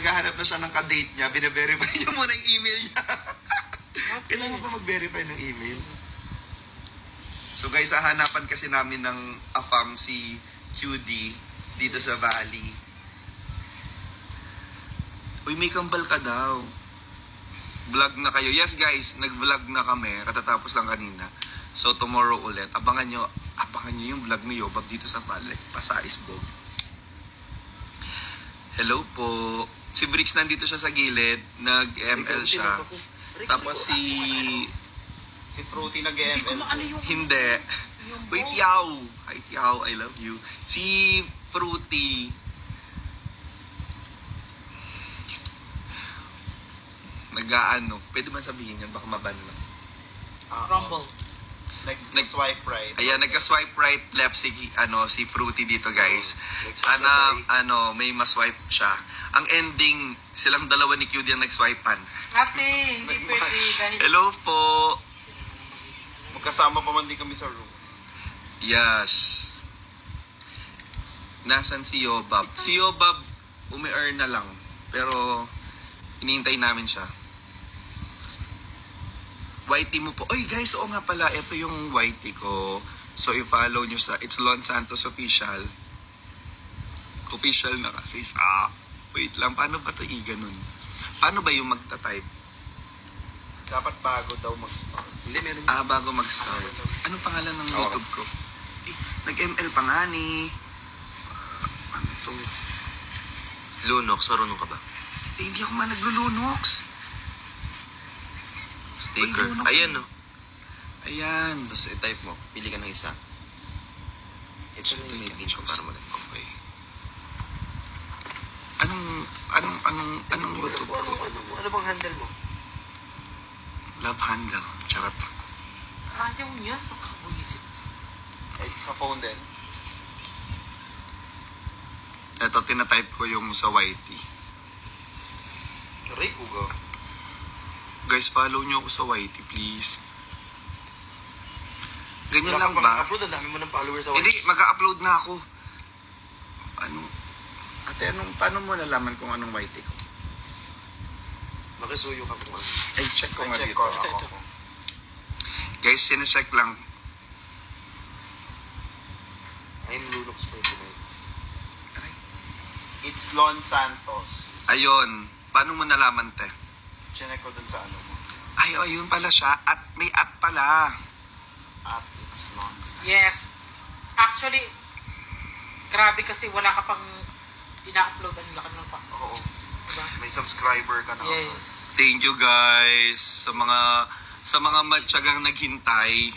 naghahanap na siya ng ka-date niya, bine-verify niya muna yung email niya. Kailangan pa mag-verify ng email. So guys, hahanapan kasi namin ng AFAM si QD dito sa Valley. Uy, may kambal ka daw. Vlog na kayo. Yes guys, nag-vlog na kami. Katatapos lang kanina. So tomorrow ulit. Abangan nyo yung vlog ni Yobab dito sa Valley. Pasaisbog. Hello po. Si Brix nandito siya sa gilid. Nag-ML siya. Tapos Si Fruity Hindi ko nag-ML. maano yung... Hindi. Wait, Tiaw. Hi, Tiaw. I love you. Si Fruity. Nag-aano. Pwede man sabihin yan. Baka maban lang. Rumble. Nag-swipe right. Ayan, nagka-swipe right, left si Fruity dito, guys. Sana, may ma-swipe siya. Ang ending, silang dalawa ni QD ang nag-swipean. Ate, hindi pwede dahil... Hello po. Magkasama pa man din kami sa room. Yes. Nasaan si Yobab? Si Yobab, umi-earn na lang. Pero, hinihintay namin siya. YT mo po. Oy guys, oo nga pala, ito yung YT ko. So, i-follow nyo sa It's Lon Santos Official. Official na kasi siya. Wait lang, paano ba ito i-ganon? Paano ba yung magta-type? Dapat bago daw mag-start. Hindi, meron. Bago mag-start. Anong pangalan ng YouTube ko? Eh, nag-ML pa nga ni... ano to? Lunox, marunong ka ba? Eh, hindi ako man naglulunox. Sticker. Uy, Lunox. Ayan, no? Ayan. Tapos i-type mo. Pili ka ng isa. Ito na yung pin ko para mag- Okay. Anong YouTube ko? Ano bang handle mo? Love handle. Charot. Ayaw niya. Makabuisip. Ay, sa phone din. Ito, tinatype ko yung sa YT. Aray ko ga. Guys, follow nyo ako sa YT, please. Ganyan lang Wala ka ba? pa upload, ang dami mo ng followers sa Hindi, mag-upload na ako. Ate, paano mo nalaman kung anong YT ko? Makisuyo ka kung ano. Ay, check ko nga Check dito. ko. Ito. Guys, sine-check lang. I'm Lunox for tonight. It's Lon Santos. Ayun. Paano mo nalaman, te? Chinek ko dun sa ano mo. Ay, ayun pala siya. At may at pala. At It's Lon Santos. Yes. Actually, grabe kasi wala ka pang ina-upload ang laki ng pa. Oo. Diba? May subscriber ka na. Yes. Thank you guys sa mga matyagang naghintay.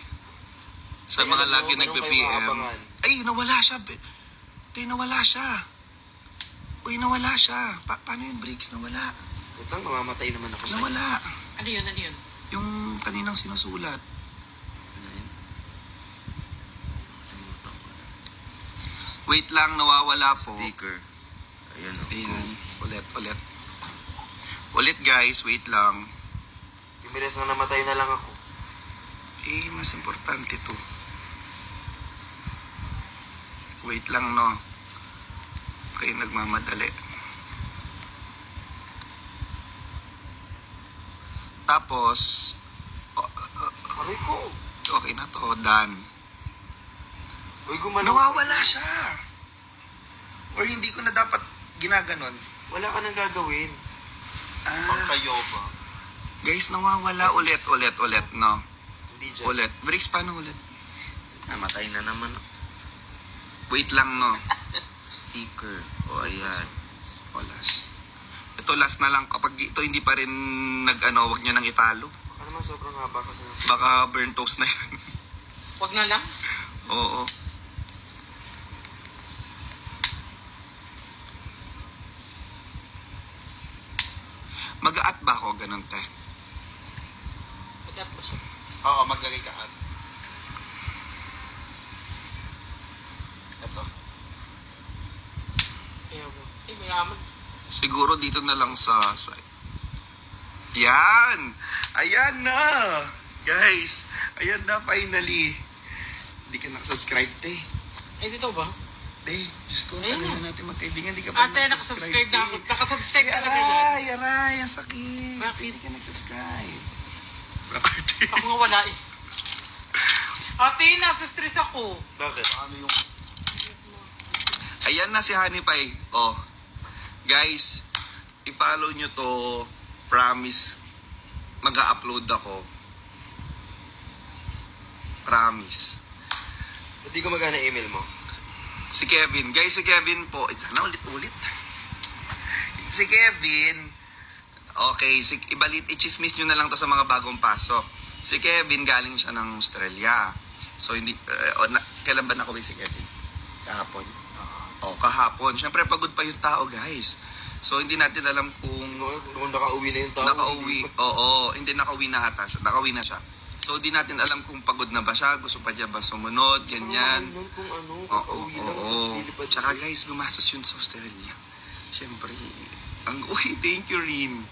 Sa Ay, mga alam mo, lagi meron nagpe-PM. kayong maabangan. Ay, nawala siya. Nawala siya. Uy, nawala siya. Paano yun, Briggs? Nawala. Wait lang, mamamatay naman ako sa'yo. Nawala. Ano yun? Ano yun? Yung kaninang sinusulat. Ano yun? Kalimutan ko na. Wait lang, nawawala po. Sticker. Ayan o. Ayan. Ulit. Ulit guys, wait lang. Timilis na namatay na lang ako. Eh, mas importante to. Wait lang, no. Okay, nagmamadali. Tapos, Aray ko. okay na to, done. Uy, gumano. Nawawala siya. Or hindi ko na dapat ginaganon. Wala ka nang gagawin. Pang Ah, kayo ba? guys, nawawala ulit, no? Hindi dyan. Ulit. Bricks, paano ulit? Namatay na naman. Wait lang, no? Sticker. O, ayan. O, last. Ito, last na lang. Kapag ito hindi pa rin wag nyo nang i-follow. Ano naman, sobrang haba kasi. Baka burn toast na yun. Wag na lang. Oo. Mag-a-at ba ako? Ganun, te. Mag-up ba siya? Oo, maglagay ka at. Ito. Ayaw mo. Eh, mayaman. Siguro dito na lang sa site. Yan! Ayan na! Guys, ayan na finally. Hindi ka nakasubscribe, te. Ay, dito ba? Diyos ko, Ayun tagal na. na natin magkaibigan. Hindi ka pa Ate, nakasubscribe na ako. Nakasubscribe talaga yan. Aray, ang sakit. Bakit? Hindi ka nag-subscribe. Ako nga wala eh. Ate, nasa-stress ako. Bakit? Ano yung... Ayan na si Honey Pie. Oh. Guys, i-follow nyo to. Promise. Mag-upload ako. Promise. Hindi ko magana email mo. Si Kevin. Guys, si Kevin po. Ito na ulit-ulit. Si Kevin. Okay, i-chismis nyo na lang to sa mga bagong pasok. Si Kevin, galing siya ng Australia. So, hindi, kailan ba nakauwi si Kevin? Kahapon. Kahapon. Siyempre, pagod pa yung tao, guys. So, hindi natin alam kung Noong nakauwi na yung tao. nakauwi. Oo, hindi nakauwi na ata siya. Nakauwi na siya. So, hindi natin alam kung pagod na ba siya, gusto pa niya ba sumunod, ganyan. Noon kung ano, Oo, kakauwi lang. oo. tapos lilipad Tsaka ulit. guys, gumastos yun sa Australia. Siyempre, uy, thank you, Rin.